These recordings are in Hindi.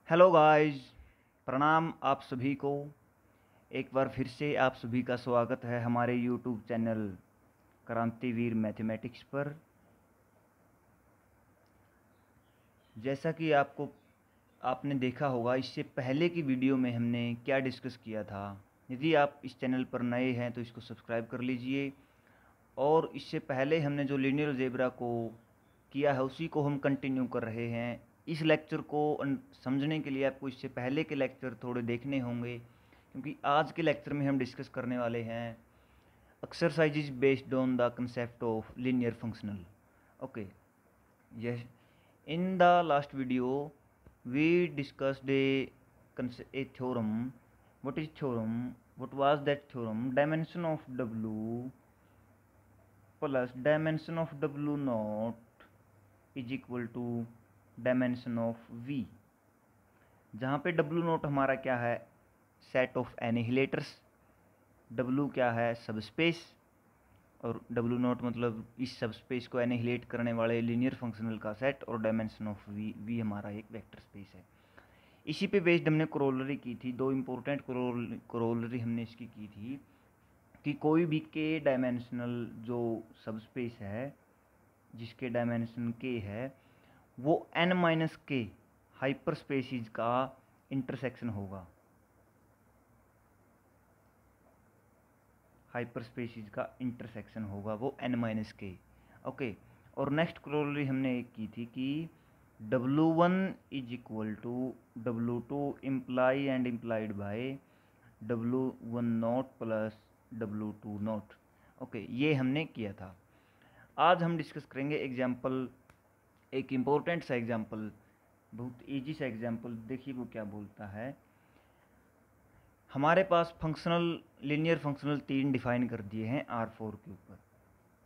हेलो गाइस, प्रणाम आप सभी को। एक बार फिर से आप सभी का स्वागत है हमारे यूट्यूब चैनल क्रांतिवीर मैथमेटिक्स पर। जैसा कि आपने देखा होगा, इससे पहले की वीडियो में हमने क्या डिस्कस किया था। यदि आप इस चैनल पर नए हैं तो इसको सब्सक्राइब कर लीजिए। और इससे पहले हमने जो लीनियर अलजेब्रा को किया है उसी को हम कंटिन्यू कर रहे हैं। इस लेक्चर को समझने के लिए आपको इससे पहले के लेक्चर थोड़े देखने होंगे, क्योंकि आज के लेक्चर में हम डिस्कस करने वाले हैं exercises based on the concept of linear functional. Okay, yes, in the last video we discussed a theorem. What is theorem? What was that theorem? Dimension of W plus dimension of W naught is equal to dimension of V, जहाँ पे W नोट हमारा क्या है, सेट ऑफ एनिहिलेटर्स, W क्या है, सबस्पेस, और W नोट मतलब इस सबस्पेस को एनिहिलेट करने वाले लीनियर फंक्शनल का सेट, और डायमेंशन ऑफ V, V हमारा एक वेक्टर स्पेस है। इसी पे बेस्ड हमने कोरोलरी की थी। दो इम्पोर्टेंट कोरोलरी हमने इसकी की थी कि कोई भी के डायमेंशनल जो सबस्पेस है जिसके डायमेंशन k है वो n minus K hyper spaces का इंटरसेक्शन होगा, हाइपर स्पेसिस का इंटरसेक्शन होगा वो n माइनस के। ओके, और नेक्स्ट क्रोलरी हमने एक की थी कि W1 is equal to W2 imply and implied by W1 not plus W2 not. Okay, ये हमने किया था। आज हम डिस्कस करेंगे एग्जाम्पल, एक इम्पोर्टेंट सा एग्जाम्पल, बहुत इजी सा एग्जाम्पल। देखिए वो क्या बोलता है। हमारे पास फंक्शनल, लीनियर फंक्शनल तीन डिफाइन कर दिए हैं R4 के ऊपर।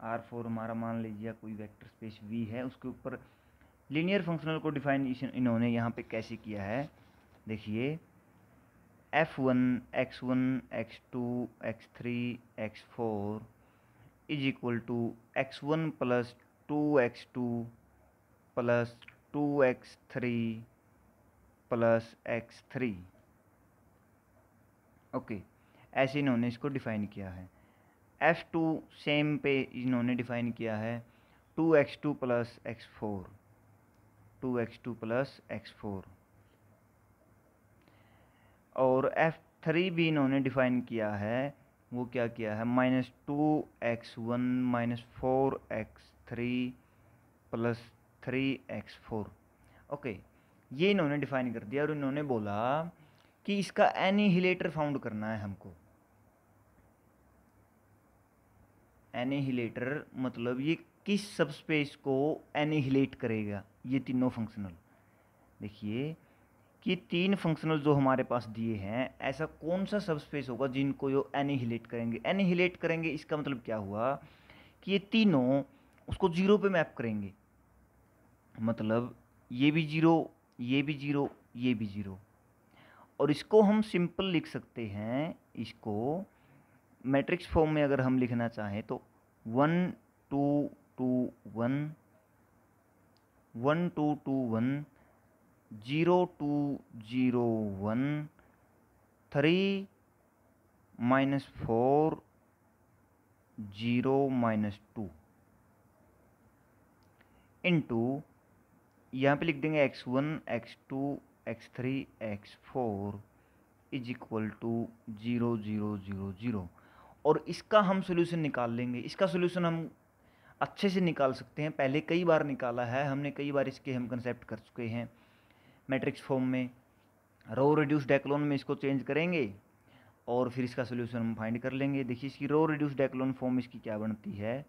R4 हमारा मान लीजिए कोई वेक्टर स्पेस V है, उसके ऊपर लीनियर फंक्शनल को डिफाइन इन्होंने यहाँ पे कैसे किया है। देखिए, F1 x1 x2 x3 x4 is equal to x1 plus 2x2 plus 2x3 plus x3। Okay, ऐसे इन्होंने इसको डिफाइन किया है। F2 सेम पे इन्होंने डिफाइन किया है 2x2 plus x4, 2x2 plus x4। और F3 भी इन्होंने डिफाइन किया है, वो क्या किया है, -2x1 -4x3 plus 3x4। Okay, ये इन्होंने डिफाइन कर दिया और इन्होंने बोला कि इसका एनिहिलेटर फाउंड करना है हमको। एनिहिलेटर मतलब ये किस सबस्पेस को एनिहिलेट करेगा, ये तीनों फंक्शनल। देखिए कि तीन फंक्शनल जो हमारे पास दिए हैं, ऐसा कौन सा सबस्पेस होगा जिनको ये एनिहिलेट करेंगे। एनिहिलेट करेंगे इसका मतलब क्या हुआ कि ये तीनों उसको जीरो पे मैप करेंगे। मतलब ये भी जीरो, ये भी जीरो, ये भी जीरो। और इसको हम सिंपल लिख सकते हैं, इसको मैट्रिक्स फॉर्म में अगर हम लिखना चाहें तो 1 2 2 1, 1 2 2 1, 0 2 0 1, 3 -4 0 -2 इंटू, यहाँ पे लिख देंगे x1 x2 x3 x4 is equal to 0 0 0 0। और इसका हम सोल्यूशन निकाल लेंगे। इसका सोल्यूशन हम अच्छे से निकाल सकते हैं, पहले कई बार निकाला है हमने, कई बार इसके हम कंसेप्ट कर चुके हैं मैट्रिक्स फॉर्म में। रो रिड्यूस्ड एक्लोन में इसको चेंज करेंगे और फिर इसका सोल्यूशन हम फाइंड कर लेंगे। देखिए इसकी रो रिड्यूस्ड एक्लोन फॉर्म इसकी क्या बनती है,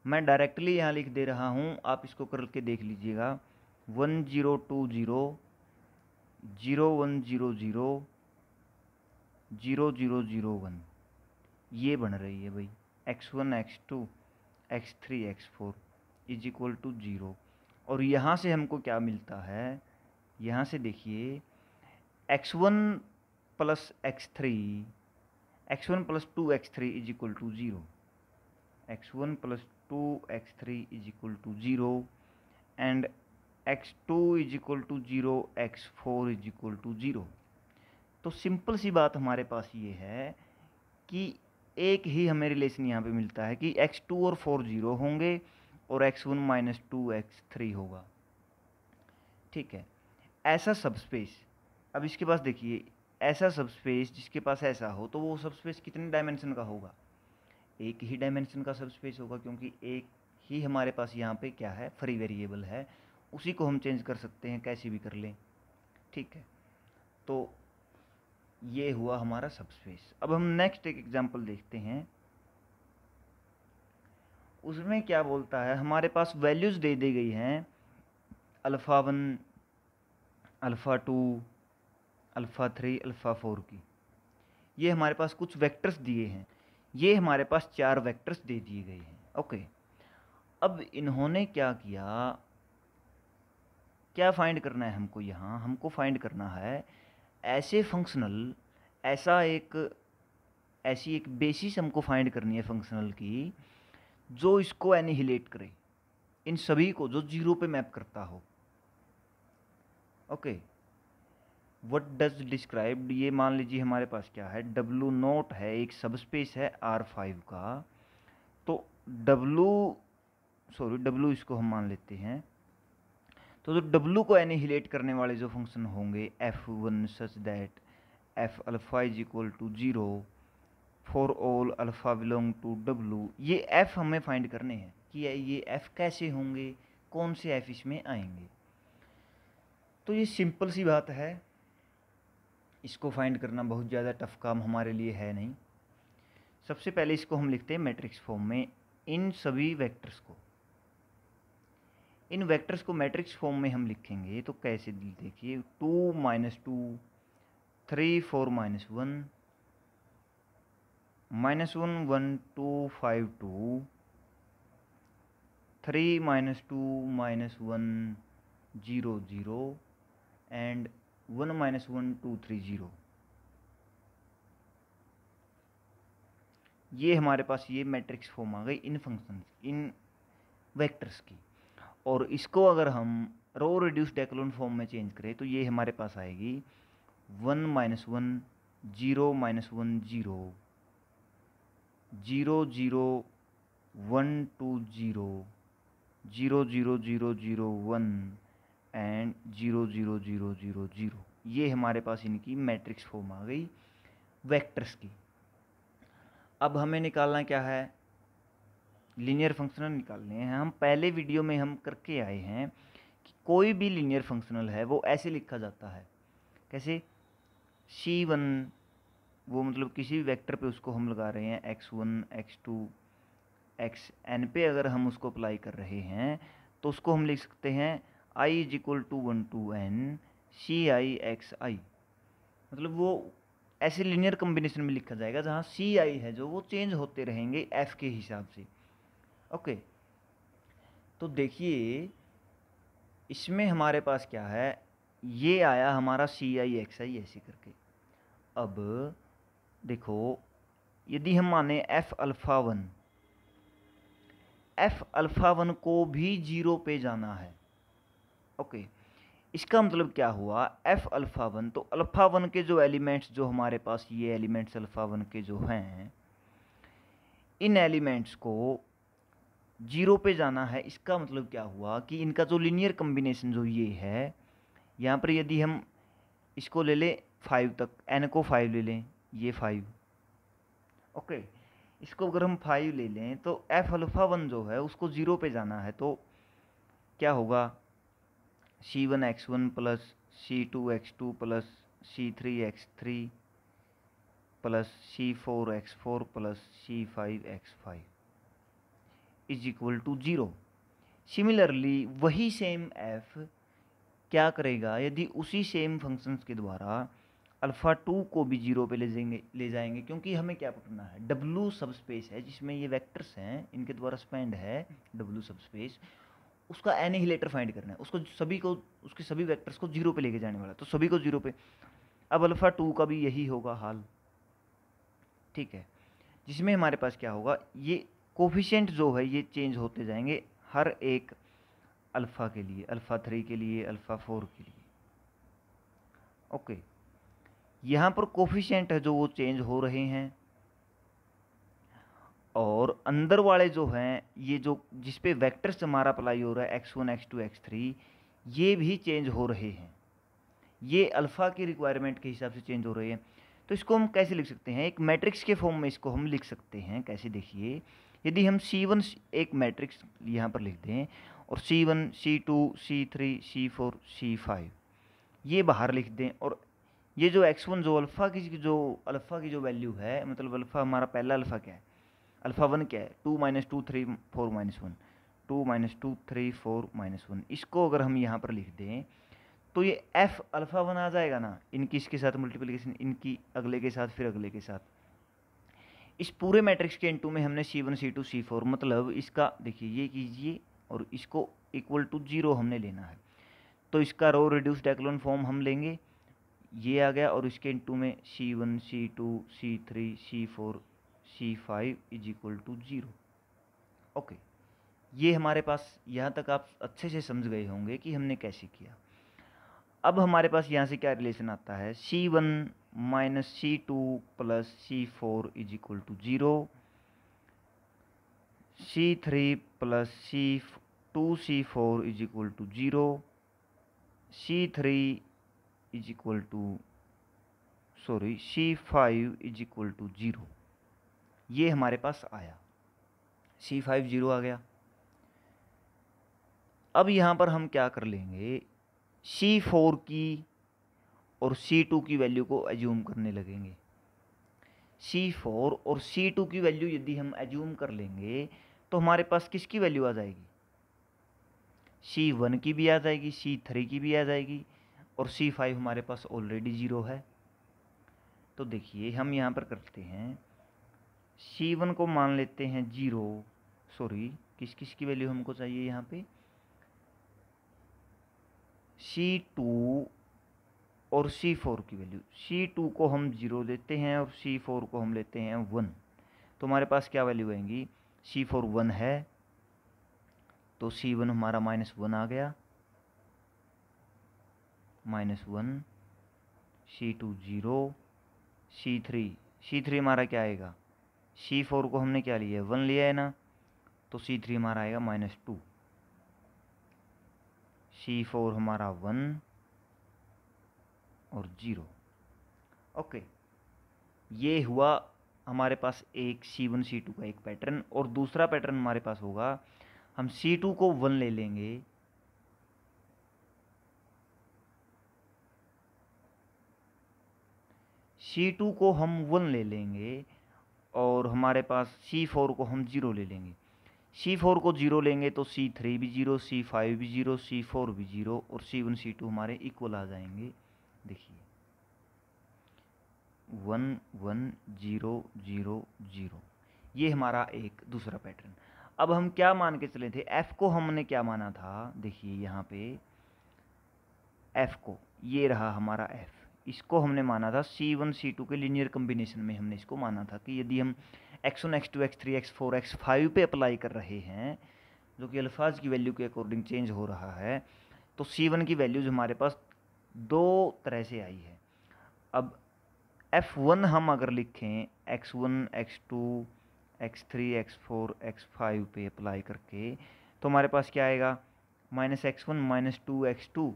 मैं डायरेक्टली यहाँ लिख दे रहा हूँ, आप इसको करके देख लीजिएगा। 1 0 2 0 0 1 0 0 0 0 0 1, ये बन रही है भाई। x1 x2 x3 x4 is equal to 0। और यहाँ से हमको क्या मिलता है, यहाँ से देखिए x1 plus x3, x1 plus 2x3 is equal to 0, x1 plus 2x3 is equal to 0 and x2 is equal to 0, x4 is equal to 0। तो सिंपल सी बात हमारे पास ये है कि एक ही हमें रिलेशन यहाँ पे मिलता है कि x2 और 4 0 होंगे और x1 माइनस 2 x3 होगा। ठीक है, ऐसा सबस्पेस, अब इसके पास देखिए, ऐसा सबस्पेस जिसके पास ऐसा हो तो वो सबस्पेस कितने डायमेंशन का होगा? एक ही डायमेंशन का सबस्पेस होगा, क्योंकि एक ही हमारे पास यहाँ पे क्या है, फ्री वेरिएबल है, उसी को हम चेंज कर सकते हैं, कैसे भी कर लें। ठीक है, तो ये हुआ हमारा सबस्पेस। अब हम नेक्स्ट एक एग्जांपल देखते हैं। उसमें क्या बोलता है, हमारे पास वैल्यूज़ दे दी गई हैं अल्फ़ा 1, अल्फ़ा 2, अल्फ़ा 3, अल्फ़ा 4 की। ये हमारे पास कुछ वेक्टर्स दिए हैं, ये हमारे पास 4 वेक्टर्स दे दिए गए हैं। ओके, अब इन्होंने क्या किया, क्या फाइंड करना है हमको? यहाँ हमको फाइंड करना है ऐसे फंक्शनल, ऐसी एक बेसिस हमको फाइंड करनी है फंक्शनल की, जो इसको एनिहिलेट करे, इन सभी को, जो 0 पे मैप करता हो। ओके, व्हाट डज डिस्क्राइब, ये मान लीजिए हमारे पास क्या है, W0 है, एक सबस्पेस है R5 का। तो W इसको हम मान लेते हैं। तो जो W को एनिहिलेट करने वाले जो फंक्शन होंगे F1 such that F alpha is equal to 0 for all alpha belong to W, ये F हमें फाइंड करने हैं कि ये F कैसे होंगे, कौन से F इसमें आएंगे। तो ये सिंपल सी बात है, इसको फाइंड करना बहुत ज़्यादा टफ काम हमारे लिए है नहीं। सबसे पहले इसको हम लिखते हैं मैट्रिक्स फॉर्म में, इन सभी वेक्टर्स को, इन वेक्टर्स को मैट्रिक्स फॉर्म में हम लिखेंगे। तो कैसे, देखिए 2 minus 2, 3 4 minus 1, -1 1 2 5 2, 3 minus 2 minus 1 0 0 and 1 minus 1 2 3 0। ये हमारे पास ये मैट्रिक्स फॉर्म आ गई इन फंक्शंस, इन वेक्टर्स की। और इसको अगर हम रो रिड्यूस्ड एक्लोन फॉर्म में चेंज करें तो ये हमारे पास आएगी 1 माइनस 1 0 माइनस 1 0 0 0 1 2 0 0 0 0 0 1 एंड 0 0 0 0 0। ये हमारे पास इनकी मैट्रिक्स फॉर्म आ गई वेक्टर्स की। अब हमें निकालना क्या है, लीनियर फंक्शनल निकालने हैं। हम पहले वीडियो में हम करके आए हैं कि कोई भी लीनियर फंक्शनल है वो ऐसे लिखा जाता है, कैसे, C1, वो मतलब किसी भी वेक्टर पे उसको हम लगा रहे हैं x1 x2 xn पे, अगर हम उसको अप्लाई कर रहे हैं तो उसको हम लिख सकते हैं i is equal to 1 to n ci xi। मतलब वो ऐसे लीनियर कम्बिनेशन में लिखा जाएगा जहाँ ci है जो वो चेंज होते रहेंगे f के हिसाब से। ओके, तो देखिए इसमें हमारे पास क्या है, ये आया हमारा ci xi ऐसे करके। अब देखो, यदि हम माने f अल्फ़ा 1 को भी 0 पे जाना है। ओके, इसका मतलब क्या हुआ, f अल्फ़ा 1, तो अल्फ़ा 1 के जो एलिमेंट्स, जो हमारे पास ये एलिमेंट्स अल्फ़ा 1 के जो हैं, इन एलिमेंट्स को 0 पे जाना है। इसका मतलब क्या हुआ कि इनका जो लीनियर कम्बिनेशन जो ये है, यहाँ पर यदि हम इसको ले लें 5 तक, n को 5 ले लें, ये 5। ओके, इसको अगर हम 5 ले लें तो f अल्फ़ा 1 जो है उसको 0 पे जाना है, तो क्या होगा, C1 x1 plus C2 x2 plus C3 x3 plus C4 x4 plus C5 x5 is equal to 0। Similarly वही सेम f क्या करेगा, यदि उसी सेम फंक्शंस के द्वारा अल्फ़ा 2 को भी 0 पे ले जाएंगे, क्योंकि हमें क्या पढ़ना है, W सबस्पेस है जिसमें ये वेक्टर्स हैं, इनके द्वारा स्पेंड है W सबस्पेस, उसका एनिहिलेटर फाइंड करना है, उसको सभी को, उसके सभी वेक्टर्स को 0 पे लेके जाने वाला, तो सभी को 0 पे। अब अल्फ़ा 2 का भी यही होगा हाल। ठीक है, जिसमें हमारे पास क्या होगा, ये कोफिशिएंट जो है ये चेंज होते जाएंगे हर एक अल्फ़ा के लिए, अल्फ़ा 3 के लिए, अल्फ़ा 4 के लिए। ओके, यहाँ पर कोफिशिएंट है जो वो चेंज हो रहे हैं, और अंदर वाले जो हैं ये जो जिस पे वेक्टर्स हमारा अप्लाई हो रहा है x1 x2 x3, ये भी चेंज हो रहे हैं। ये अल्फ़ा की रिक्वायरमेंट के हिसाब से चेंज हो रहे हैं। तो इसको हम कैसे लिख सकते हैं? एक मैट्रिक्स के फॉर्म में इसको हम लिख सकते हैं। कैसे? देखिए, यदि हम C1 एक मैट्रिक्स यहाँ पर लिख दें और C1 C2 C3 C4 C5 ये बाहर लिख दें, और ये जो x1 जो अल्फ़ा की जो वैल्यू है, मतलब अल्फ़ा हमारा पहला अल्फ़ा क्या है, अल्फ़ा 1 क्या है, 2 - 2 3 4 - 1, 2 - 2 3 4 - 1, इसको अगर हम यहाँ पर लिख दें तो ये f अल्फ़ा 1 आ जाएगा ना, इनकी इसके साथ मल्टीप्लिकेशन, इनकी अगले के साथ, फिर अगले के साथ। इस पूरे मैट्रिक्स के इनटू में हमने C1 C2 C4, मतलब इसका देखिए ये कीजिए और इसको इक्वल टू 0 हमने लेना है। तो इसका रो रिड्यूस्ड एक्लोन फॉर्म हम लेंगे, ये आ गया, और इसके इनटू में C1 C2 C3 C4 C5 is equal to 0। Okay, ये हमारे पास, यहाँ तक आप अच्छे से समझ गए होंगे कि हमने कैसे किया। अब हमारे पास यहाँ से क्या रिलेशन आता है, C1 - C2 + C4 is equal to 0, C3 + C2 C4 is equal to 0, C3 is equal to C5 is equal to 0। ये हमारे पास आया, C5 0 आ गया। अब यहाँ पर हम क्या कर लेंगे, C4 की और C2 की वैल्यू को एज्यूम करने लगेंगे। C4 और C2 की वैल्यू यदि हम एज्यूम कर लेंगे तो हमारे पास किसकी वैल्यू आ जाएगी, C1 की भी आ जाएगी, C3 की भी आ जाएगी, और C5 हमारे पास ऑलरेडी 0 है। तो देखिए हम यहाँ पर करते हैं, C1 को मान लेते हैं 0, किस किस की वैल्यू हमको चाहिए यहाँ पे, C2 और C4 की वैल्यू। C2 को हम 0 देते हैं और C4 को हम लेते हैं 1। तो हमारे पास क्या वैल्यू आएंगी, C4 1 है तो C1 हमारा -1 आ गया, -1, C2 0, C3 हमारा क्या आएगा, C4 को हमने क्या लिया है, 1 लिया है ना, तो C3 हमारा आएगा -2, C4 हमारा 1 और 0। ओके, ये हुआ हमारे पास एक C1 C2 का एक पैटर्न। और दूसरा पैटर्न हमारे पास होगा, हम C2 को 1 ले लेंगे, C2 को हम 1 ले लेंगे और हमारे पास C4 को हम 0 ले लेंगे। C4 को 0 लेंगे तो C3 भी 0, C5 भी 0, C4 भी 0, और C1 C2 हमारे इक्वल आ जाएंगे। देखिए 1 1 0 0 0, ये हमारा एक दूसरा पैटर्न। अब हम क्या मान के चले थे, F को हमने क्या माना था, देखिए यहाँ पे F को, ये रहा हमारा F, इसको हमने माना था C1 C2 के लीनियर कम्बिनेशन में। हमने इसको माना था कि यदि हम x1 x2 x3 x4 x5 पे अप्लाई कर रहे हैं, जो कि अल्फाज की वैल्यू के अकॉर्डिंग चेंज हो रहा है, तो C1 की वैल्यूज हमारे पास दो तरह से आई है। अब F1 हम अगर लिखें x1 x2 x3 x4 x5 पे अप्लाई करके, तो हमारे पास क्या आएगा, -x1 -2 x2,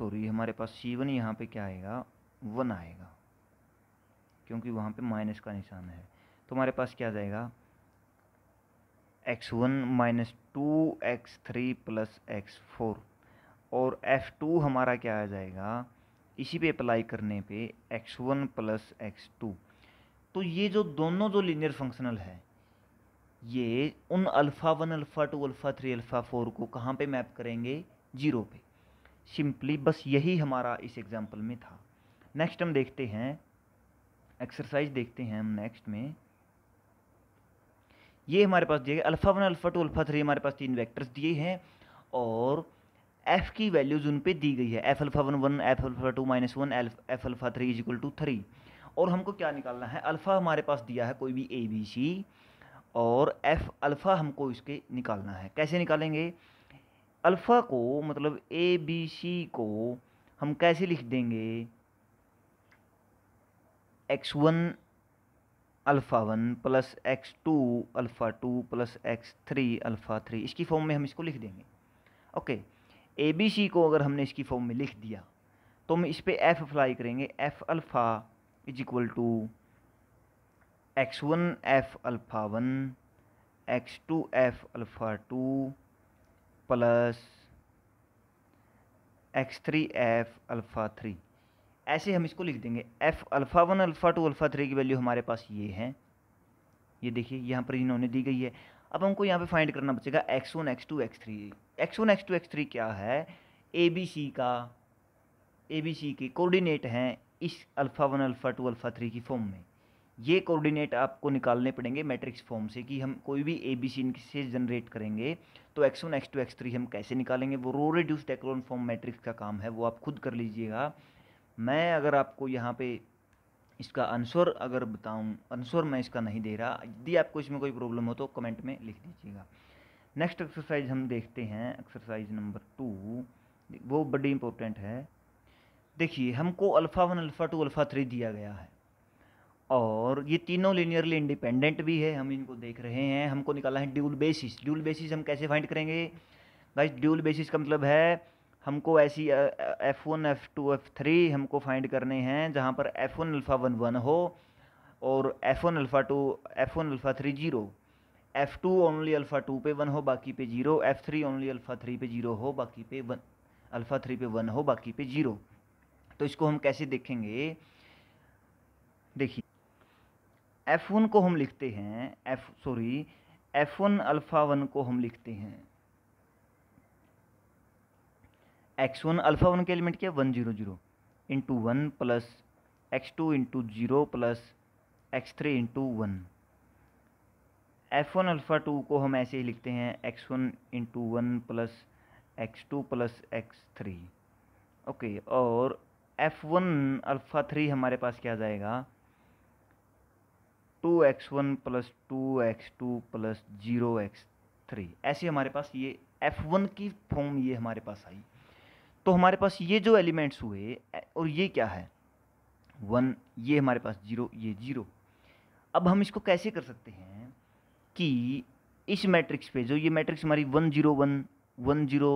हमारे पास C1 यहाँ पे क्या आएगा, 1 आएगा, क्योंकि वहाँ पे माइनस का निशान है। तो हमारे पास क्या आ जाएगा, x1 -2 x3 + x4, और F2 हमारा क्या आ जाएगा, इसी पे अप्लाई करने पे x1 + x2। तो ये जो दोनों जो लीनियर फंक्शनल है, ये उन अल्फ़ा 1 अल्फ़ा 2 अल्फ़ा 3 अल्फ़ा 4 को कहाँ पे मैप करेंगे, 0 पे। सिंपली बस यही हमारा इस एग्जाम्पल में था। नेक्स्ट हम देखते हैं, एक्सरसाइज देखते हैं हम नेक्स्ट में। ये हमारे पास दिए अल्फ़ा 1 अल्फ़ा 2 अल्फ़ा 3, हमारे पास 3 वेक्टर्स दिए हैं और f की वैल्यूज उन पे दी गई है, f alpha 1 1, f alpha 2 -1, f alpha 3 = 3। और हमको क्या निकालना है, अल्फ़ा हमारे पास दिया है कोई भी a b c, और एफ अल्फ़ा हमको इसके निकालना है। कैसे निकालेंगे? अल्फ़ा को मतलब ए बी सी को हम कैसे लिख देंगे? x1 alpha 1 plus x2 alpha 2 plus x3 alpha 3, इसकी फॉर्म में हम इसको लिख देंगे। ओके, ए बी सी को अगर हमने इसकी फॉर्म में लिख दिया तो हम इस पर एफ अप्लाई करेंगे। F alpha is equal to x1 F alpha 1 x2 F alpha 2 plus x3 F alpha 3, ऐसे हम इसको लिख देंगे। एफ अल्फ़ा 1 अल्फ़ा 2 अल्फ़ा 3 की वैल्यू हमारे पास ये है, ये देखिए यहाँ पर इन्होंने दी गई है। अब हमको यहाँ पे फाइंड करना बचेगा x1 x2 x3। x1 x2 x3 क्या है? ए बी सी के कोऑर्डिनेट हैं इस अल्फ़ा 1 अल्फ़ा 2 अल्फ़ा 3 की फॉर्म में। ये कोऑर्डिनेट आपको निकालने पड़ेंगे मैट्रिक्स फॉर्म से, कि हम कोई भी ए बी सी से जनरेट करेंगे तो x1 x2 x3 हम कैसे निकालेंगे। वो रो रिड्यूस्ड एक्लोन फॉर्म मैट्रिक्स का काम है, वो आप खुद कर लीजिएगा। मैं अगर आपको यहाँ पे इसका आंसर अगर बताऊं, आंसर मैं इसका नहीं दे रहा। यदि आपको इसमें कोई प्रॉब्लम हो तो कमेंट में लिख दीजिएगा। नेक्स्ट एक्सरसाइज हम देखते हैं, एक्सरसाइज नंबर 2, वो बड़ी इंपॉर्टेंट है। देखिए हमको अल्फ़ा 1 अल्फ़ा 2 अल्फ़ा 3 दिया गया है और ये तीनों लीनियरली इंडिपेंडेंट भी है, हम इनको देख रहे हैं। हमको निकालना है ड्यूल बेसिस। ड्यूल बेसिस हम कैसे फाइंड करेंगे गाइस? ड्यूल बेसिस का मतलब है हमको ऐसी f1 f2 f3 हमको फाइंड करने हैं जहाँ पर f1 अल्फ़ा 1 1 हो और f1 alpha 2 f1 alpha 3 0, f2 only alpha 2 पे 1 हो बाकी पे 0, f3 ओनली अल्फ़ा 3 पे 0 हो बाकी पे 1, अल्फ़ा 3 पे 1 हो बाकी पे 0। तो इसको हम कैसे देखेंगे? देखिए f1 को हम लिखते हैं f1 अल्फ़ा 1 को हम लिखते हैं x1 अल्फ़ा 1 के एलिमेंट क्या 1 0 0 into 1 plus x2 into 0 plus x3 into 1। f1 alpha 2 को हम ऐसे ही लिखते हैं x1 into 1 plus x2 plus x3। Okay, और f1 अल्फ़ा 3 हमारे पास क्या आ जाएगा? 2x1 plus 2x2 plus 0x3। ऐसे हमारे पास ये f1 की फॉर्म ये हमारे पास आई। तो हमारे पास ये जो एलिमेंट्स हुए और ये क्या है 1, ये हमारे पास 0, ये 0। अब हम इसको कैसे कर सकते हैं कि इस मैट्रिक्स पे जो ये मैट्रिक्स हमारी 1 0 1 1 0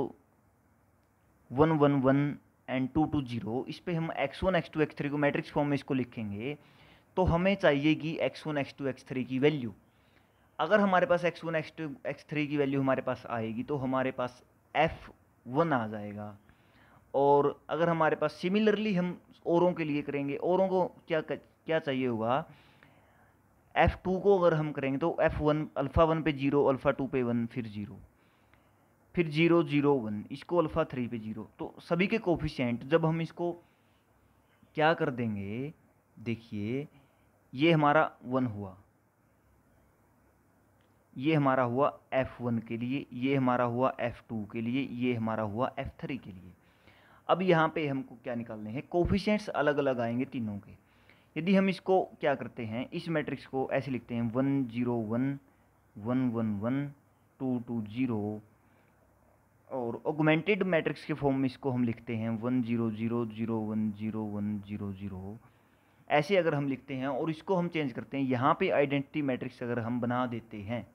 1 1 1 एंड 2 2 0, इस पे हम x1 x2 x3 को मैट्रिक्स फॉर्म में इसको लिखेंगे तो हमें चाहिए कि x1 x2 x3 की वैल्यू। अगर हमारे पास x1 x2 x3 की वैल्यू हमारे पास आएगी तो हमारे पास f1 आ जाएगा। और अगर हमारे पास सिमिलरली हम औरों के लिए करेंगे, औरों को क्या चाहिए होगा? f2 को अगर हम करेंगे तो f1 अल्फ़ा 1 पे 0, अल्फ़ा 2 पे 1, फिर 0, फिर 0 0 1, इसको अल्फ़ा 3 पे 0। तो सभी के कोफिशिएंट जब हम इसको क्या कर देंगे, देखिए ये हमारा 1 हुआ, ये हमारा हुआ f1 के लिए, ये हमारा हुआ f2 के लिए, ये हमारा हुआ f3 के लिए। अब यहाँ पे हमको क्या निकालने हैं? कोफिशिएंट्स अलग अलग आएंगे तीनों के। यदि हम इसको क्या करते हैं, इस मैट्रिक्स को ऐसे लिखते हैं 1 0 1 1 1 1 2 2 0, और ऑगमेंटेड मैट्रिक्स के फॉर्म में इसको हम लिखते हैं 1 0 0 0 1 0 1 0 0। ऐसे अगर हम लिखते हैं और इसको हम चेंज करते हैं, यहाँ पे आइडेंटिटी मैट्रिक्स अगर हम बना देते हैं,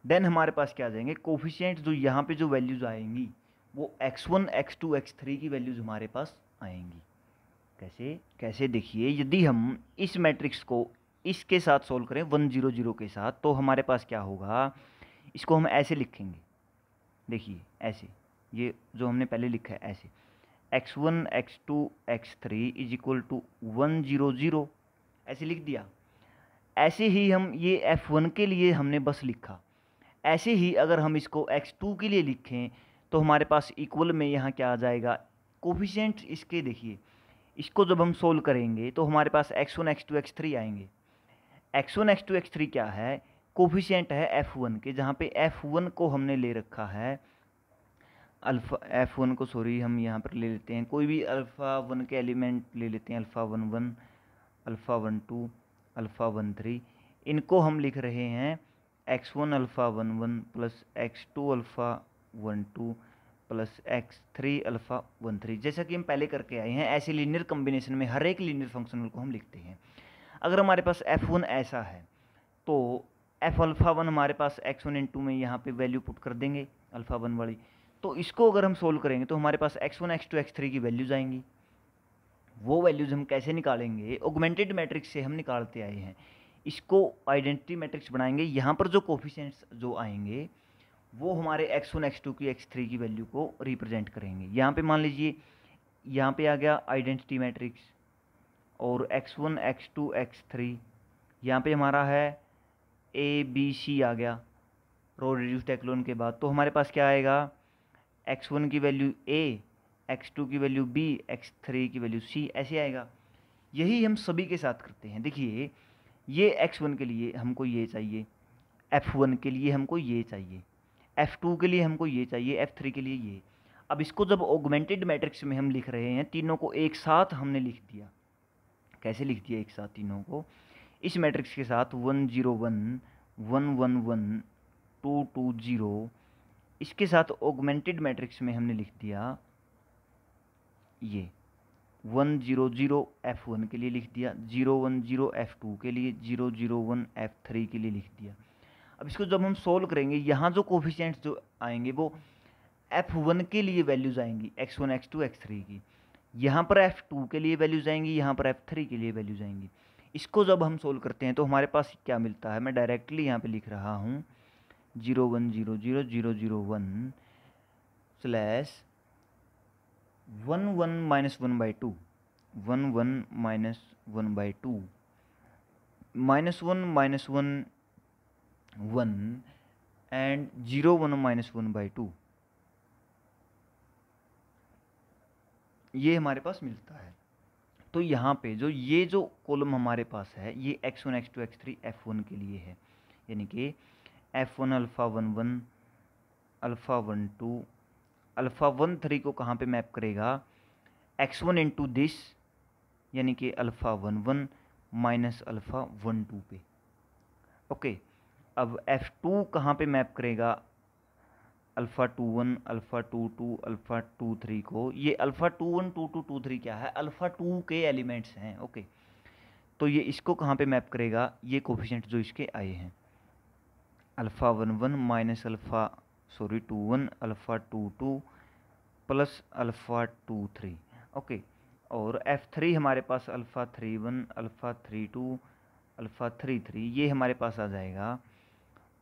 देन हमारे पास क्या आ जाएंगे? कोफिशिएंट जो यहाँ पे जो वैल्यूज़ आएंगी वो x1 x2 x3 की वैल्यूज़ हमारे पास आएंगी। कैसे देखिए, यदि हम इस मैट्रिक्स को इसके साथ सोल्व करें 1 0 0 के साथ, तो हमारे पास क्या होगा? इसको हम ऐसे लिखेंगे, देखिए ऐसे, ये जो हमने पहले लिखा है ऐसे, x1 x2 x3 is equal to 1 0 0, ऐसे लिख दिया। ऐसे ही हम ये f1 के लिए हमने बस लिखा। ऐसे ही अगर हम इसको x2 के लिए लिखें तो हमारे पास इक्वल में यहाँ क्या आ जाएगा? कोफिशिएंट्स इसके देखिए, इसको जब हम सोल्व करेंगे तो हमारे पास x1 x2 x3 आएंगे। x1 x2 x3 क्या है? कोफिशिएंट है f1 के, जहाँ पे f1 को हमने ले रखा है अल्फ़ा, f1 को सॉरी हम यहाँ पर ले लेते हैं कोई भी अल्फ़ा 1 के एलिमेंट ले लेते हैं, अल्फ़ा 1 1 अल्फ़ा 1 2 अल्फ़ा 1 3, इनको हम लिख रहे हैं x1 alpha 1 1 plus x2 alpha 1 2 plus x3 alpha 1 3। जैसा कि हम पहले करके आए हैं, ऐसे लीनियर कम्बिनेशन में हर एक लीनियर फंक्शनल को हम लिखते हैं। अगर हमारे पास f1 ऐसा है तो f अल्फ़ा 1 हमारे पास x1 इंटू में यहाँ पे वैल्यू पुट कर देंगे अल्फ़ा 1 वाली। तो इसको अगर हम सोल्व करेंगे तो हमारे पास x1 x2 x3 की वैल्यूज आएंगी। वो वैल्यूज हम कैसे निकालेंगे, ऑगमेंटेड मैट्रिक्स से हम निकालते आए हैं। इसको आइडेंटिटी मैट्रिक्स बनाएंगे। यहाँ पर जो कोफिशिएंट्स जो आएंगे वो हमारे x1 x2 की x3 की वैल्यू को रिप्रेजेंट करेंगे। यहाँ पे मान लीजिए यहाँ पे आ गया आइडेंटिटी मैट्रिक्स और x1 x2 x3, यहाँ पे हमारा है ए बी सी आ गया रो रिड्यूस्ड एक्लोन के बाद। तो हमारे पास क्या आएगा, x1 की वैल्यू a, x2 की वैल्यू b, x3 की वैल्यू c, ऐसे आएगा। यही हम सभी के साथ करते हैं। देखिए ये x1 के लिए हमको ये चाहिए, f1 के लिए हमको ये चाहिए, f2 के लिए हमको ये चाहिए, f3 के लिए ये। अब इसको जब ऑगमेंटेड मैट्रिक्स में हम लिख रहे हैं, तीनों को एक साथ हमने लिख दिया। कैसे लिख दिया एक साथ तीनों को, इस मैट्रिक्स के साथ 1 0 1 1 1 1 2 2 0, इसके साथ ऑगमेंटेड मैट्रिक्स में हमने लिख दिया ये 1 0 0 f1 के लिए लिख दिया, 0 1 0 f2 के लिए, 0 0 1 f3 के लिए लिख दिया। अब इसको जब हम सोल्व करेंगे, यहाँ जो कोफिशिएंट्स जो आएंगे वो f1 के लिए वैल्यूज आएंगी x1 x2 x3 की, यहाँ पर f2 के लिए वैल्यूज आएंगी, यहाँ पर f3 के लिए वैल्यूज आएंगी। इसको जब हम सोल्व करते हैं तो हमारे पास क्या मिलता है, मैं डायरेक्टली यहाँ पे लिख रहा हूँ 0 1 0 0 0 0 1 slash 1 1 minus 1 by 2, 1 1 minus 1 by 2, minus 1 minus 1 1 and 0 1 minus 1 by 2, ये हमारे पास मिलता है। तो यहाँ पे जो ये जो कॉलम हमारे पास है ये x1 x2 x3 f1 के लिए है, यानी कि f1 अल्फ़ा 1 1 अल्फ़ा 1 2 अल्फ़ा 1 3 को कहाँ पे मैप करेगा, x1 इंटू दिस यानी कि अल्फ़ा 1 1 माइनस अल्फ़ा 1 2 पे। ओके, अब f2 कहाँ पे मैप करेगा, अल्फ़ा 2 1 अल्फ़ा 2 2 अल्फ़ा 2 3 को। ये अल्फ़ा 2 1 2 2 2 3 क्या है, अल्फ़ा 2 के एलिमेंट्स हैं। ओके, तो ये इसको कहाँ पे मैप करेगा, ये कोफिशिएंट जो इसके आए हैं alpha 1 1 minus alpha 2 1 alpha 2 2 plus alpha 2 3। Okay, और f3 हमारे पास अल्फ़ा 3 1 अल्फ़ा 3 2 अल्फ़ा 3 3, ये हमारे पास आ जाएगा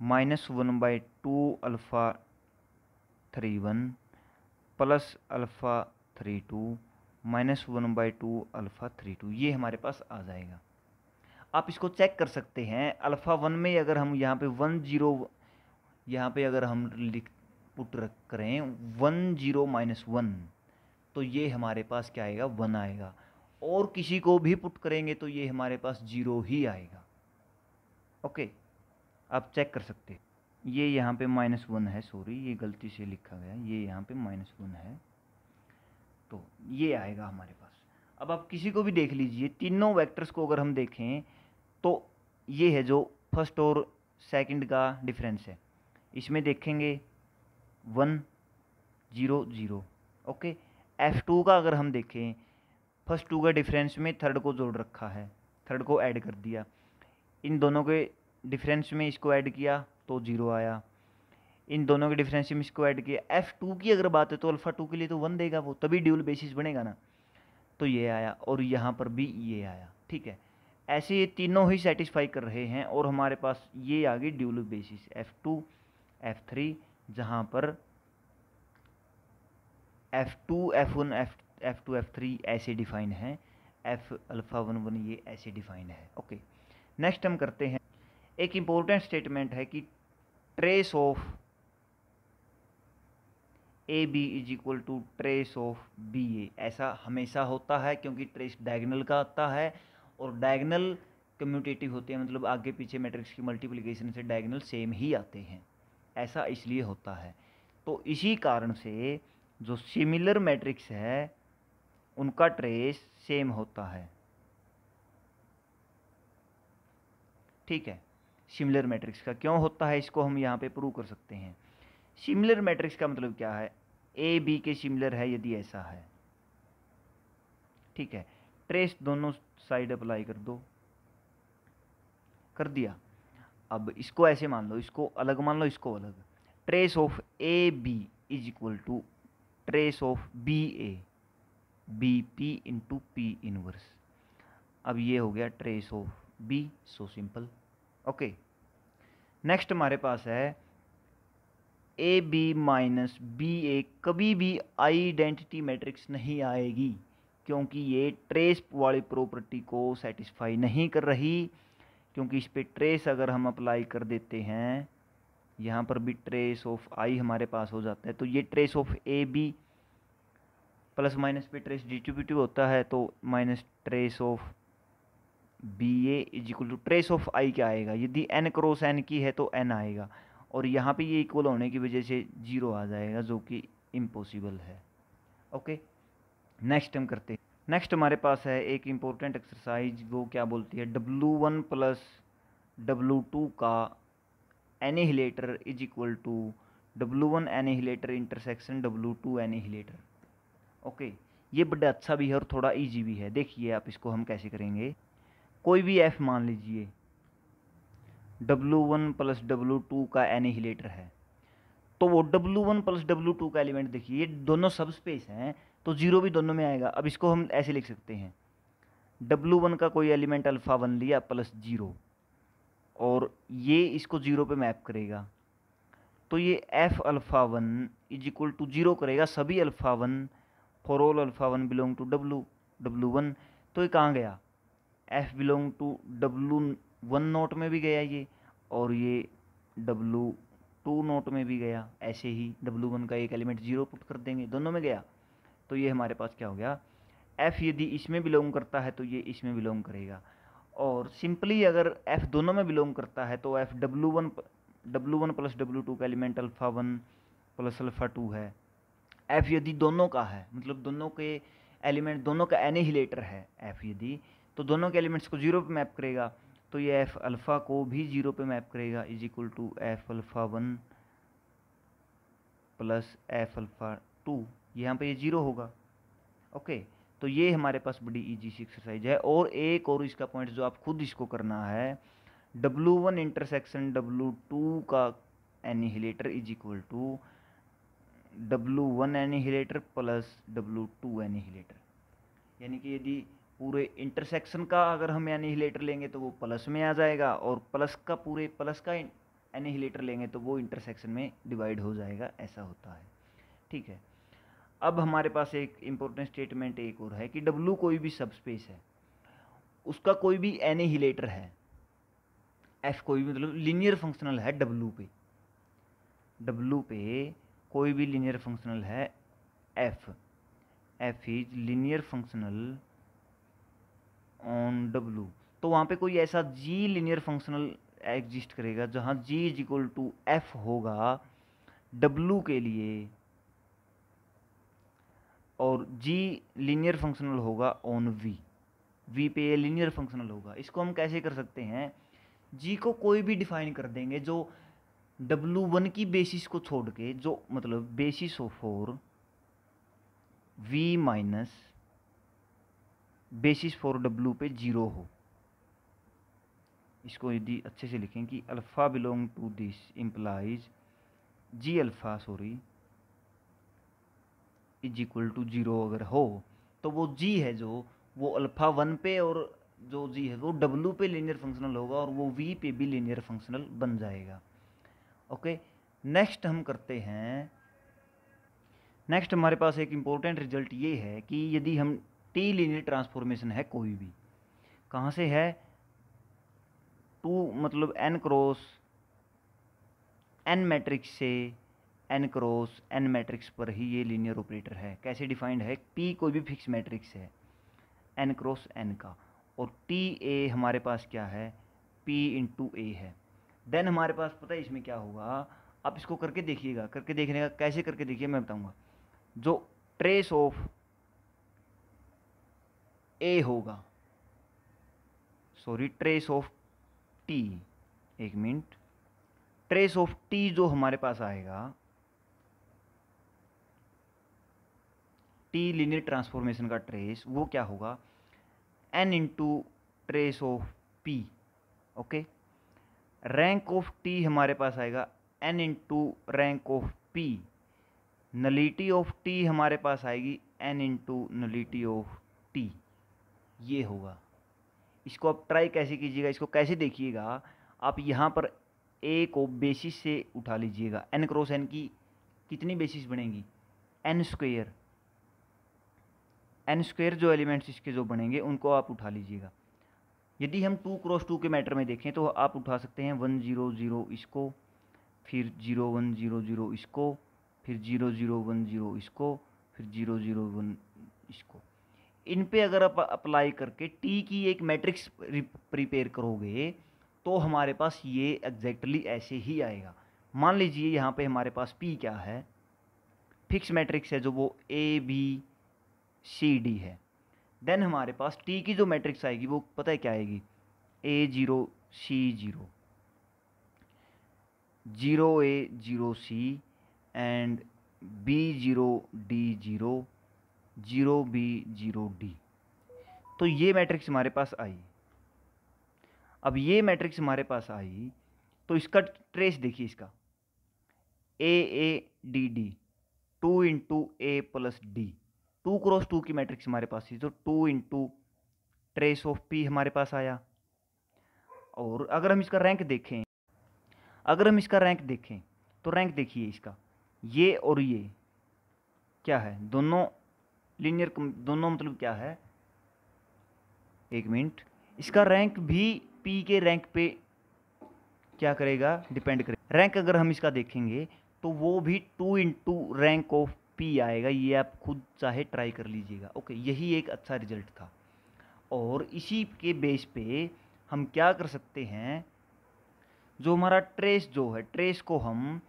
minus 1 by 2 alpha 3 1 plus alpha 3 2 minus 1 by 2 alpha 3 2, ये हमारे पास आ जाएगा। आप इसको चेक कर सकते हैं, अल्फ़ा 1 में अगर हम यहाँ पे 1 0, यहाँ पे अगर हम लिख पुट रख करें 1 0 माइनस 1, तो ये हमारे पास क्या आएगा, 1 आएगा। और किसी को भी पुट करेंगे तो ये हमारे पास 0 ही आएगा। ओके, आप चेक कर सकते हैं। ये यहाँ पे -1 है, सॉरी ये गलती से लिखा गया, ये यहाँ पे -1 है, तो ये आएगा हमारे पास। अब आप किसी को भी देख लीजिए, तीनों वेक्टर्स को अगर हम देखें तो ये है जो फर्स्ट और सेकंड का डिफरेंस है, इसमें देखेंगे 1 0 0। ओके, f2 का अगर हम देखें, फर्स्ट 2 का डिफरेंस में थर्ड को जोड़ रखा है, थर्ड को ऐड कर दिया, इन दोनों के डिफरेंस में इसको ऐड किया तो 0 आया, इन दोनों के डिफरेंस में इसको ऐड किया। f2 की अगर बात है तो अल्फ़ा 2 के लिए तो 1 देगा वो, तभी ड्यूल बेसिस बनेगा ना, तो ये आया और यहाँ पर भी ये आया। ठीक है, ऐसे ये तीनों ही सेटिस्फाई कर रहे हैं और हमारे पास ये आ गई ड्यूल बेसिस f2 f3, जहाँ पर f2 f1 f2 f3 ऐसे डिफाइन है, f अल्फ़ा 1 1 ये ऐसे डिफाइन है। ओके, नेक्स्ट हम करते हैं, एक इम्पोर्टेंट स्टेटमेंट है कि trace of A B is equal to trace of B A, ऐसा हमेशा होता है क्योंकि ट्रेस डायगनल का आता है और डायगनल कम्यूटेटिव होते हैं, मतलब आगे पीछे मैट्रिक्स की मल्टीप्लिकेशन से डायगनल सेम ही आते हैं, ऐसा इसलिए होता है। तो इसी कारण से जो सिमिलर मैट्रिक्स है उनका ट्रेस सेम होता है। ठीक है, सिमिलर मैट्रिक्स का। क्यों होता है इसको हम यहाँ पे प्रूव कर सकते हैं। सिमिलर मैट्रिक्स का मतलब क्या है, ए बी के सिमिलर है यदि ऐसा है, ठीक है। ट्रेस दोनों साइड अप्लाई कर दो, कर दिया। अब इसको ऐसे मान लो, इसको अलग मान लो, इसको अलग। Trace of A B is equal to trace of B A, B P into P inverse. अब ये हो गया trace of B, so simple. Okay, next हमारे पास है A B minus B A कभी भी आइडेंटिटी मैट्रिक्स नहीं आएगी, क्योंकि ये ट्रेस वाली प्रॉपर्टी को सेटिस्फाई नहीं कर रही। क्योंकि इस पे ट्रेस अगर हम अप्लाई कर देते हैं, यहाँ पर भी ट्रेस ऑफ आई हमारे पास हो जाता है, तो ये trace of A B plus minus पे ट्रेस डिस्ट्रीब्यूटिव होता है, तो minus trace of B A is equal to trace of I क्या आएगा, यदि एन क्रॉस एन की है तो एन आएगा, और यहाँ पे ये इक्वल होने की वजह से जीरो आ जाएगा, जो कि इम्पॉसिबल है। ओके, नेक्स्ट हम करते हैं। नेक्स्ट हमारे पास है एक इम्पोर्टेंट एक्सरसाइज, वो क्या बोलती है, W1 प्लस W2 का annihilator is equal to W1 annihilator intersection W2 annihilator. Okay, ये बड़ा अच्छा भी है और थोड़ा इजी भी है। देखिए आप इसको हम कैसे करेंगे। कोई भी f मान लीजिए W1 प्लस W2 का एनिहिलेटर है, तो वो W1 प्लस W2 का एलिमेंट देखिए, ये दोनों सब स्पेस हैं, तो जीरो भी दोनों में आएगा। अब इसको हम ऐसे लिख सकते हैं, W1 का कोई एलिमेंट अल्फ़ा 1 लिया प्लस जीरो, और ये इसको जीरो पे मैप करेगा, तो ये f alpha 1 is equal to zero करेगा सभी alpha 1 for all alpha 1 belong to W1। तो ये कहाँ गया, f belong to W1 note में भी गया ये, और ये W2 नोट में भी गया। ऐसे ही W1 का एक एलिमेंट जीरो पुट कर देंगे, दोनों में गया, तो ये हमारे पास क्या हो गया, f यदि इसमें बिलोंग करता है तो ये इसमें बिलोंग करेगा। और सिंपली अगर f दोनों में बिलोंग करता है तो f W1 प्लस W2 का एलिमेंट अल्फ़ा 1 प्लस अल्फ़ा 2 है। f यदि दोनों का है, मतलब दोनों के एलिमेंट, दोनों का एनिहिलेटर है f यदि, तो दोनों के एलिमेंट्स को जीरो पे मैप करेगा, तो ये f अल्फ़ा को भी जीरो पे मैप करेगा, is equal to f alpha 1 plus f alpha 2, यहाँ पे ये जीरो होगा। ओके, तो ये हमारे पास बड़ी इजी सी एक्सरसाइज है। और एक और इसका पॉइंट जो आप खुद इसको करना है, W1 इंटरसेक्शन W2 का annihilator is equal to W1 annihilator plus W2 annihilator. यानी कि यदि पूरे इंटरसेक्शन का अगर हम एनिहिलेटर लेंगे तो वो प्लस में आ जाएगा, और प्लस का एनिहिलेटर लेंगे तो वो इंटरसेक्शन में डिवाइड हो जाएगा, ऐसा होता है। ठीक है, अब हमारे पास एक इम्पोर्टेंट स्टेटमेंट एक और है कि W कोई भी सबस्पेस है, उसका कोई भी एनिहिलेटर है, F कोई भी मतलब लीनियर फंक्शनल है W पे कोई भी लीनियर फंक्शनल है F is linear functional on W, तो वहाँ पे कोई ऐसा G लीनियर फंक्शनल एग्जिस्ट करेगा जहाँ G is equal to F होगा W के लिए, और G लीनियर फंक्शनल होगा ऑन V पे ये लीनियर फंक्शनल होगा। इसको हम कैसे कर सकते हैं, G को कोई भी डिफाइन कर देंगे जो W1 की बेसिस को छोड़ के, जो मतलब बेसिस ऑफ और V minus basis for W पे जीरो हो। इसको यदि अच्छे से लिखें कि alpha belong to this implies G alpha is equal to zero अगर हो, तो वो G है जो वो अल्फ़ा 1 पे, और जो G है वो W पे लीनियर फंक्शनल होगा, और वो V पे भी लीनियर फंक्शनल बन जाएगा। ओके, नेक्स्ट हम करते हैं। नेक्स्ट हमारे पास एक इम्पोर्टेंट रिजल्ट ये है कि यदि हम T लीनियर ट्रांसफॉर्मेशन है कोई भी, कहाँ से है, टू मतलब n क्रॉस n मैट्रिक्स से n क्रॉस n मैट्रिक्स पर ही ये लीनियर ऑपरेटर है। कैसे डिफाइंड है, P कोई भी फिक्स मैट्रिक्स है n क्रॉस n का, और TA हमारे पास क्या है, P इंटू A है। देन हमारे पास पता है इसमें क्या होगा, आप इसको करके देखिएगा, करके देखने का कैसे करके देखिए मैं बताऊंगा। जो ट्रेस ऑफ A होगा, सॉरी ट्रेस ऑफ T एक मिनट, ट्रेस ऑफ टी जो हमारे पास आएगा, टी लीनियर ट्रांसफॉर्मेशन का ट्रेस वो क्या होगा, n into trace of p। Okay, rank of T हमारे पास आएगा n into rank of p। Nullity of T हमारे पास आएगी n into nullity of T. ये होगा। इसको आप ट्राई कैसे कीजिएगा, इसको कैसे देखिएगा, आप यहाँ पर a को बेसिस से उठा लीजिएगा। n क्रॉस n की कितनी बेसिस बनेंगी, n स्क्वेयर। n स्क्वेयर जो एलिमेंट्स इसके जो बनेंगे उनको आप उठा लीजिएगा। यदि हम 2 क्रॉस 2 के मैटर में देखें तो आप उठा सकते हैं 1 0 0 इसको, फिर 0 1 0 0 इसको, फिर 0 0 1 0 इसको, फिर 0 0 1 इसको। इन पे अगर आप अप्लाई करके टी की एक मैट्रिक्स प्रिपेयर करोगे तो हमारे पास ये एग्जैक्टली ऐसे ही आएगा। मान लीजिए यहाँ पे हमारे पास पी क्या है, फिक्स मैट्रिक्स है जो वो ए बी सी डी है। देन हमारे पास टी की जो मैट्रिक्स आएगी वो पता है क्या आएगी, A 0 C 0, 0 A 0 C and B 0 D 0, 0 B 0 D. तो ये मैट्रिक्स हमारे पास आई। अब ये मैट्रिक्स हमारे पास आई तो इसका ट्रेस देखिए, इसका A D D, 2 into A plus D. 2 cross 2 की मैट्रिक्स हमारे पास थी तो 2 इंटू ट्रेस ऑफ पी हमारे पास आया। और अगर हम इसका रैंक देखें, तो रैंक देखिए इसका, ये और ये क्या है, दोनों लीनियर, दोनों मतलब क्या है, एक मिनट, इसका रैंक भी पी के रैंक पे क्या करेगा, डिपेंड करेगा। रैंक अगर हम इसका देखेंगे तो वो भी 2 इंटू रैंक ऑफ पी आएगा। ये आप खुद चाहे ट्राई कर लीजिएगा। ओके, यही एक अच्छा रिजल्ट था। और इसी के बेस पे हम क्या कर सकते हैं, जो हमारा ट्रेस जो है, ट्रेस को हम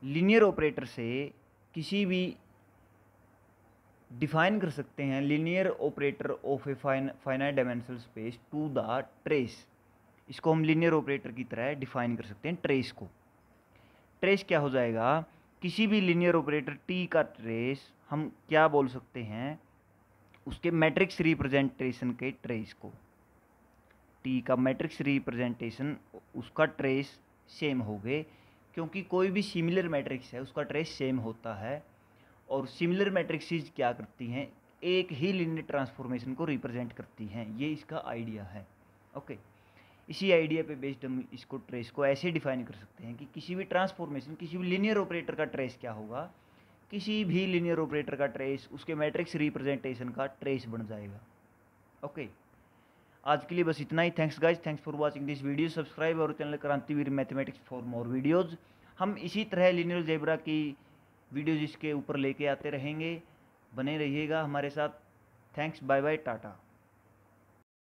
लीनियर ऑपरेटर से किसी भी डिफाइन कर सकते हैं, linear operator of a finite dimensional space to the trace. इसको हम लीनियर ऑपरेटर की तरह डिफाइन कर सकते हैं ट्रेस को। ट्रेस क्या हो जाएगा, किसी भी लीनियर ऑपरेटर टी का ट्रेस हम क्या बोल सकते हैं, उसके मैट्रिक्स रिप्रेजेंटेशन के ट्रेस को। टी का मैट्रिक्स रिप्रेजेंटेशन, उसका ट्रेस सेम हो गए, क्योंकि कोई भी सिमिलर मैट्रिक्स है उसका ट्रेस सेम होता है। और सिमिलर मैट्रिक्सेस क्या करती हैं, एक ही लीनियर ट्रांसफॉर्मेशन को रिप्रेजेंट करती हैं। ये इसका आइडिया है। ओके, इसी आइडिया पे बेस्ड हम इसको ट्रेस को ऐसे डिफाइन कर सकते हैं कि किसी भी ट्रांसफॉर्मेशन, किसी भी लीनियर ऑपरेटर का ट्रेस क्या होगा, किसी भी लीनियर ऑपरेटर का ट्रेस उसके मैट्रिक्स रिप्रेजेंटेशन का ट्रेस बन जाएगा। ओके, आज के लिए बस इतना ही। Thanks guys, thanks for watching this video. Subscribe और channel Krantiveer mathematics for more videos. हम इसी तरह लीनियर अलजेब्रा की वीडियोज़ इसके ऊपर लेके आते रहेंगे। बने रहिएगा हमारे साथ। Thanks, bye bye, Tata.